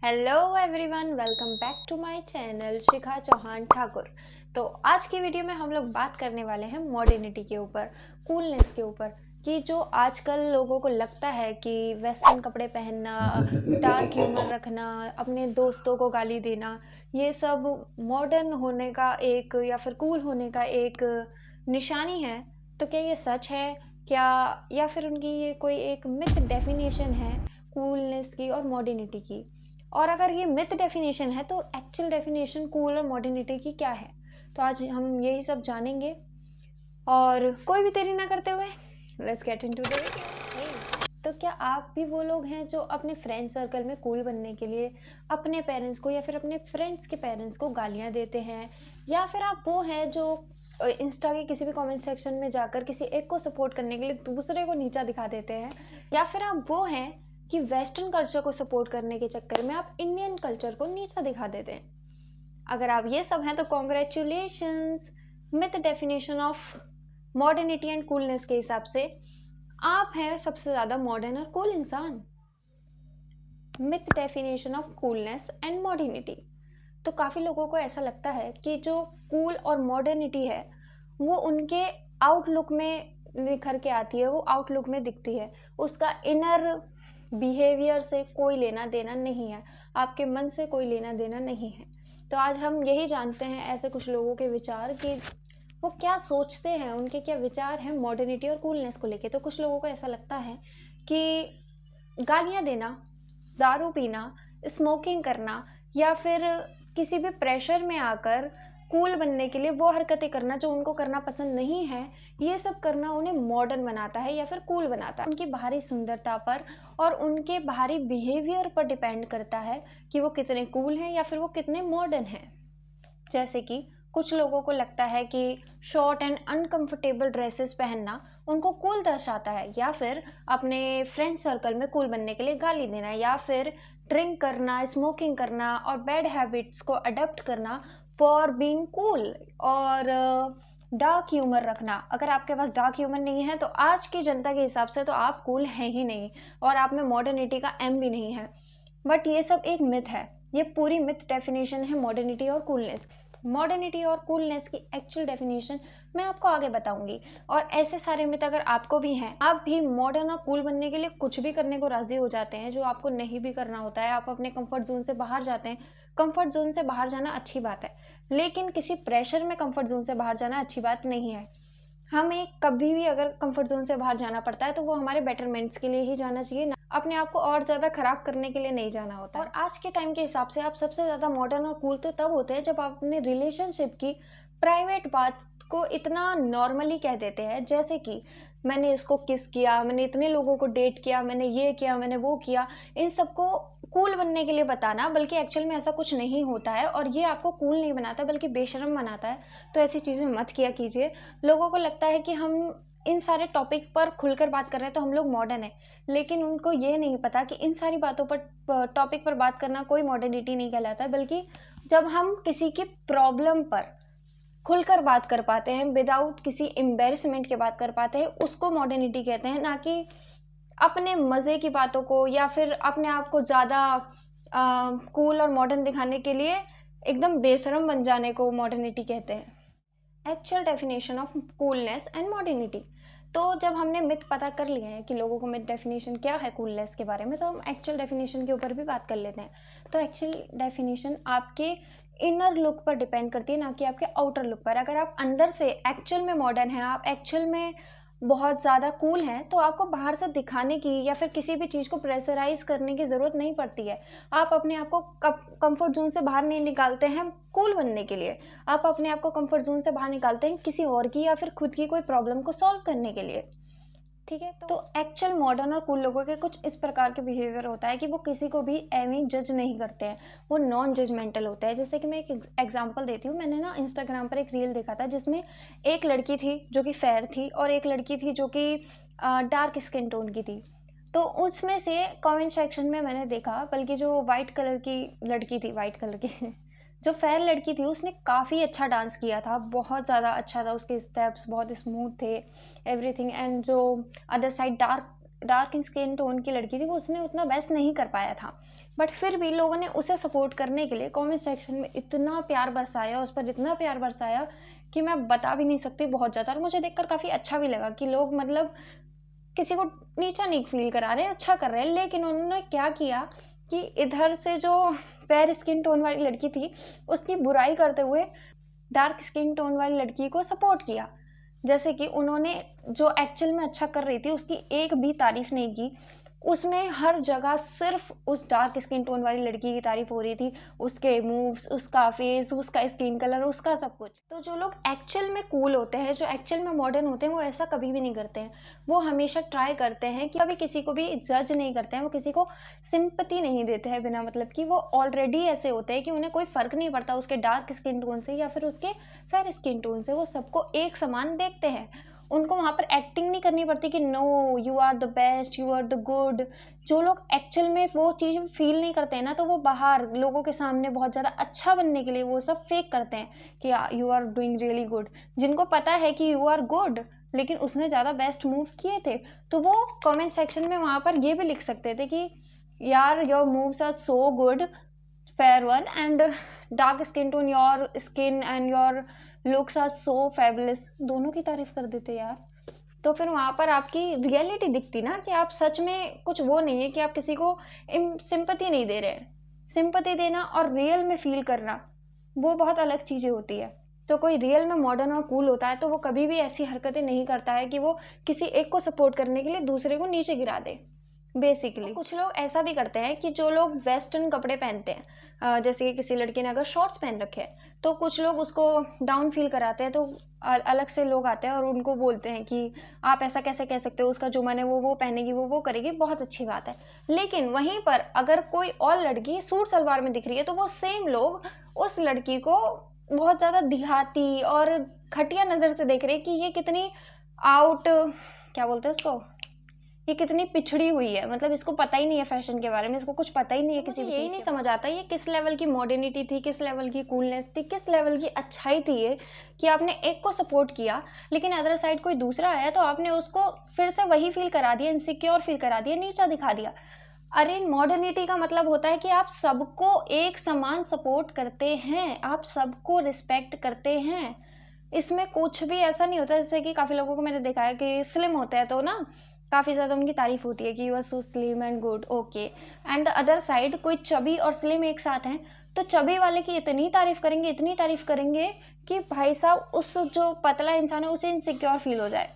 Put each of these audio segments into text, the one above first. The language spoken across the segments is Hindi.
Hello everyone, welcome back to my channel Shikha Chauhan Thakur. तो आज की वीडियो में हम लोग बात करने वाले हैं मॉडर्निटी के ऊपर, कूलनेस के ऊपर, कि जो आजकल लोगों को लगता है कि वेस्टर्न कपड़े पहनना, डार्क ह्यूमर रखना, अपने दोस्तों को गाली देना, ये सब मॉडर्न होने का एक या फिर कूल होने का एक निशानी है। तो क्या ये सच है क्या, या फिर उनकी ये कोई एक मिथ डेफिनेशन है कूलनेस की और मॉडर्निटी की? और अगर ये मिथ डेफिनेशन है तो एक्चुअल डेफिनेशन कूल और मॉडर्निटी की क्या है? तो आज हम यही सब जानेंगे, और कोई भी देरी ना करते हुए let's get into the video. तो क्या आप भी वो लोग हैं जो अपने फ्रेंड सर्कल में कूल बनने के लिए अपने पेरेंट्स को या फिर अपने फ्रेंड्स के पेरेंट्स को गालियां देते हैं, या फिर आप वो हैं जो इंस्टा के किसी भी कमेंट सेक्शन में जाकर किसी एक को सपोर्ट करने के लिए दूसरे को नीचा दिखा देते हैं, या फिर आप वो हैं कि वेस्टर्न कल्चर को सपोर्ट करने के चक्कर में आप इंडियन कल्चर को नीचा दिखा देते हैं? अगर आप ये सब हैं तो congratulations. Myth definition of modernity and coolness के हिसाब से आप हैं सबसे ज़्यादा मॉडर्न और कूल इंसान। Myth definition of coolness and modernity. तो काफ़ी लोगों को ऐसा लगता है कि जो कूल और मॉडर्निटी है वो उनके आउटलुक में निखर के आती है, वो आउटलुक में दिखती है, उसका इनर बिहेवियर से कोई लेना देना नहीं है, आपके मन से कोई लेना देना नहीं है। तो आज हम यही जानते हैं ऐसे कुछ लोगों के विचार कि वो क्या सोचते हैं, उनके क्या विचार हैं मॉडर्निटी और कूलनेस को लेके। तो कुछ लोगों को ऐसा लगता है कि गालियाँ देना, दारू पीना, स्मोकिंग करना, या फिर किसी भी प्रेशर में आकर कूल बनने के लिए वो हरकतें करना जो उनको करना पसंद नहीं है, ये सब करना उन्हें मॉडर्न बनाता है या फिर कूल बनाता है। उनकी बाहरी सुंदरता पर और उनके बाहरी बिहेवियर पर डिपेंड करता है कि वो कितने कूल हैं या फिर वो कितने मॉडर्न हैं। जैसे कि कुछ लोगों को लगता है कि शॉर्ट एंड अनकंफर्टेबल ड्रेसेस पहनना उनको कूल दर्शाता है, या फिर अपने फ्रेंड सर्कल में कूल बनने के लिए गाली देना, या फिर ड्रिंक करना, स्मोकिंग करना और बैड हैबिट्स को अडॉप्ट करना फॉर बीइंग कूल, और डार्क ह्यूमर रखना। अगर आपके पास डार्क ह्यूमर नहीं है तो आज की जनता के हिसाब से तो आप कूल हैं ही नहीं, और आप में मॉडर्निटी का एम भी नहीं है। बट ये सब एक मिथ है, ये पूरी मिथ डेफिनेशन है मॉडर्निटी और कूलनेस। मॉडर्निटी और कूलनेस की एक्चुअल डेफिनेशन मैं आपको आगे बताऊंगी। और ऐसे सारे मिथ अगर आपको भी हैं, आप भी मॉडर्न और कूल बनने के लिए कुछ भी करने को राजी हो जाते हैं जो आपको नहीं भी करना होता है, आप अपने कंफर्ट जोन से बाहर जाते हैं। कंफर्ट जोन से बाहर जाना अच्छी बात है, लेकिन किसी प्रेशर में कंफर्ट जोन से बाहर जाना अच्छी बात नहीं है। हमें कभी भी अगर कंफर्ट जोन से बाहर जाना पड़ता है तो वो हमारे बेटरमेंट्स के लिए ही जाना चाहिए, ना अपने आप को और ज़्यादा खराब करने के लिए नहीं जाना होता है। और आज के टाइम के हिसाब से आप सबसे ज़्यादा मॉडर्न और कूल तो तब होते हैं जब आप अपने रिलेशनशिप की प्राइवेट बात को इतना नॉर्मली कह देते हैं, जैसे कि मैंने इसको किस किया, मैंने इतने लोगों को डेट किया, मैंने ये किया, मैंने वो किया। इन सबको कूल बनने के लिए बताना, बल्कि एक्चुअल में ऐसा कुछ नहीं होता है और ये आपको कूल नहीं बनाता बल्कि बेशर्म बनाता है। तो ऐसी चीज़ें मत किया कीजिए। लोगों को लगता है कि हम इन सारे टॉपिक पर खुलकर बात कर रहे हैं तो हम लोग मॉडर्न हैं, लेकिन उनको ये नहीं पता कि इन सारी बातों पर, टॉपिक पर बात करना कोई मॉडर्निटी नहीं कहलाता है, बल्कि जब हम किसी की प्रॉब्लम पर खुलकर बात कर पाते हैं, विदाउट किसी एम्बेरसमेंट के बात कर पाते हैं, उसको मॉडर्निटी कहते हैं। ना कि अपने मज़े की बातों को या फिर अपने आप को ज़्यादा कूल और मॉडर्न दिखाने के लिए एकदम बेशरम बन जाने को मॉडर्निटी कहते हैं। Actual definition of coolness and modernity. तो जब हमने मिथ पता कर लिए हैं कि लोगों को मिथ डेफिनेशन क्या है कूलनेस के बारे में, तो हम एक्चुअल डेफिनेशन के ऊपर भी बात कर लेते हैं। तो एक्चुअल डेफिनेशन आपके इनर लुक पर डिपेंड करती है, ना कि आपके आउटर लुक पर। अगर आप अंदर से एक्चुअल में मॉडर्न हैं, आप एक्चुअल में बहुत ज़्यादा कूल हैं, तो आपको बाहर से दिखाने की या फिर किसी भी चीज़ को प्रेशराइज करने की ज़रूरत नहीं पड़ती है। आप अपने आप को कंफर्ट जोन से बाहर नहीं निकालते हैं कूल बनने के लिए, आप अपने आप को कंफर्ट जोन से बाहर निकालते हैं किसी और की या फिर खुद की कोई प्रॉब्लम को सॉल्व करने के लिए। ठीक है, तो एक्चुअल मॉडर्न और कूल लोगों के कुछ इस प्रकार के बिहेवियर होता है कि वो किसी को भी एवं जज नहीं करते हैं, वो नॉन जजमेंटल होता है। जैसे कि मैं एक एग्जांपल देती हूँ। मैंने ना इंस्टाग्राम पर एक रील देखा था जिसमें एक लड़की थी जो कि फेयर थी और एक लड़की थी जो कि डार्क स्किन टोन की थी। तो उसमें से कमेंट सेक्शन में मैंने देखा, बल्कि जो वाइट कलर की लड़की थी, वाइट कलर की जो फेयर लड़की थी, उसने काफ़ी अच्छा डांस किया था, बहुत ज़्यादा अच्छा था, उसके स्टेप्स बहुत स्मूथ थे, एवरीथिंग। एंड जो other side dark skin tone की लड़की थी, वो उसने उतना बेस्ट नहीं कर पाया था। बट फिर भी लोगों ने उसे सपोर्ट करने के लिए कमेंट सेक्शन में इतना प्यार बरसाया, उस पर इतना प्यार बरसाया कि मैं बता भी नहीं सकती, बहुत ज़्यादा। और मुझे देखकर काफ़ी अच्छा भी लगा कि लोग मतलब किसी को नीचा नहीं फील करा रहे हैं, अच्छा कर रहे हैं। लेकिन उन्होंने क्या किया कि इधर से जो फेयर स्किन टोन वाली लड़की थी उसकी बुराई करते हुए डार्क स्किन टोन वाली लड़की को सपोर्ट किया। जैसे कि उन्होंने जो एक्चुअल में अच्छा कर रही थी उसकी एक भी तारीफ नहीं की, उसमें हर जगह सिर्फ उस डार्क स्किन टोन वाली लड़की की तारीफ हो रही थी, उसके मूव्स, उसका फेस, उसका स्किन कलर, उसका सब कुछ। तो जो लोग एक्चुअल में कूल होते हैं, जो एक्चुअल में मॉडर्न होते हैं, वो ऐसा कभी भी नहीं करते हैं। वो हमेशा ट्राई करते हैं कि कभी किसी को भी जज नहीं करते हैं, वो किसी को सिंपैथी नहीं देते हैं बिना मतलब कि। वो ऑलरेडी ऐसे होते हैं कि उन्हें कोई फ़र्क नहीं पड़ता उसके डार्क स्किन टोन से या फिर उसके फेयर स्किन टोन से, वो सबको एक समान देखते हैं। उनको वहाँ पर एक्टिंग नहीं करनी पड़ती कि no you are the best, you are the good. जो लोग एक्चुअल में वो चीज़ फील नहीं करते हैं ना, तो वो बाहर लोगों के सामने बहुत ज़्यादा अच्छा बनने के लिए वो सब फेक करते हैं कि you are doing really good. जिनको पता है कि यू आर गुड लेकिन उसने ज़्यादा बेस्ट मूव किए थे, तो वो कमेंट सेक्शन में वहाँ पर ये भी लिख सकते थे कि यार your moves are so good, fair one, and dark skin tone, your skin and your looks are so fabulous. दोनों की तारीफ कर देते यार। तो फिर वहाँ पर आपकी रियलिटी दिखती ना कि आप सच में कुछ वो नहीं है कि आप किसी को सिंपैथी नहीं दे रहे हैं। सिंपैथी देना और रियल में फील करना वो बहुत अलग चीज़ें होती है। तो कोई रियल में मॉडर्न और कूल होता है तो वो कभी भी ऐसी हरकतें नहीं करता है कि वो किसी एक को सपोर्ट करने के लिए दूसरे को नीचे गिरा दे बेसिकली। कुछ लोग ऐसा भी करते हैं कि जो लोग वेस्टर्न कपड़े पहनते हैं, जैसे कि किसी लड़की ने अगर शॉर्ट्स पहन रखे हैं तो कुछ लोग उसको डाउन फील कराते हैं, तो अलग से लोग आते हैं और उनको बोलते हैं कि आप ऐसा कैसे कह सकते हो, उसका जो मन है वो पहनेगी, वो करेगी, बहुत अच्छी बात है। लेकिन वहीं पर अगर कोई और लड़की सूट सलवार में दिख रही है तो वो सेम लोग उस लड़की को बहुत ज़्यादा देहाती और घटिया नज़र से देख रहे हैं कि ये कितनी क्या बोलते हैं उसको, ये कितनी पिछड़ी हुई है, मतलब इसको पता ही नहीं है फैशन के बारे में, इसको कुछ पता ही नहीं है किसी भी। यही नहीं समझ आता ये किस लेवल की मॉडर्निटी थी, किस लेवल की कूलनेस थी, किस लेवल की अच्छाई थी ये कि आपने एक को सपोर्ट किया लेकिन अदर साइड कोई दूसरा आया तो आपने उसको फिर से वही फील करा दिया, इनसिक्योर फील करा दिया, नीचा दिखा दिया। अरे मॉडर्निटी का मतलब होता है कि आप सबको एक समान सपोर्ट करते हैं, आप सबको रिस्पेक्ट करते हैं। इसमें कुछ भी ऐसा नहीं होता, जैसे कि काफ़ी लोगों को मैंने देखा है कि स्लिम होते हैं तो ना काफ़ी ज़्यादा उनकी तारीफ होती है कि you are so slim and good, okay. And the other side कोई चबी और स्लिम एक साथ हैं तो चबी वाले की इतनी तारीफ करेंगे, इतनी तारीफ करेंगे कि भाई साहब उस जो पतला इंसान है उसे इनसिक्योर फील हो जाए।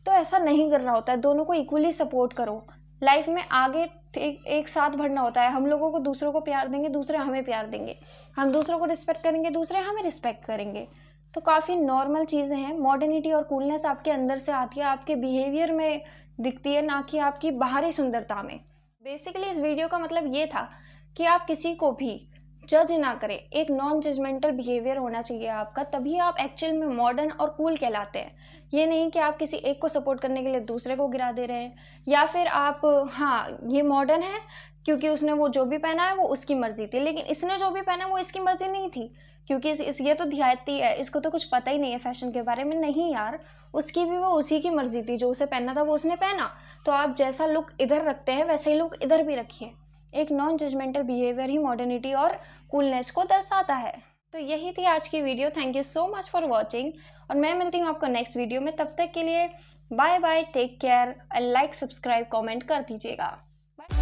तो ऐसा नहीं करना होता है, दोनों को इक्वली सपोर्ट करो। लाइफ में आगे एक साथ बढ़ना होता है। हम लोगों को दूसरों को प्यार देंगे, दूसरे हमें प्यार देंगे, हम दूसरों को रिस्पेक्ट करेंगे, दूसरे हमें रिस्पेक्ट करेंगे। तो काफ़ी नॉर्मल चीज़ें हैं। मॉडर्निटी और कूलनेस आपके अंदर से आती है, आपके बिहेवियर में दिखती है, ना कि आपकी बाहरी सुंदरता में। बेसिकली इस वीडियो का मतलब ये था कि आप किसी को भी जज ना करें, एक नॉन जजमेंटल बिहेवियर होना चाहिए आपका, तभी आप एक्चुअल में मॉडर्न और कूल कहलाते हैं। ये नहीं कि आप किसी एक को सपोर्ट करने के लिए दूसरे को गिरा दे रहे हैं, या फिर आप हाँ ये मॉडर्न है क्योंकि उसने वो जो भी पहना है वो उसकी मर्जी थी, लेकिन इसने जो भी पहना है वो इसकी मर्जी नहीं थी क्योंकि ये तो देहाती है, इसको तो कुछ पता ही नहीं है फैशन के बारे में। नहीं यार, उसकी भी वो उसी की मर्जी थी, जो उसे पहनना था वो उसने पहना। तो आप जैसा लुक इधर रखते हैं वैसे ही लुक इधर भी रखिए। एक नॉन जजमेंटल बिहेवियर ही मॉडर्निटी और कूलनेस को दर्शाता है। तो यही थी आज की video. Thank you so much for watching और मैं मिलती हूँ आपको नेक्स्ट वीडियो में। तब तक के लिए bye bye, take care, like, subscribe, comment कर दीजिएगा। बाय।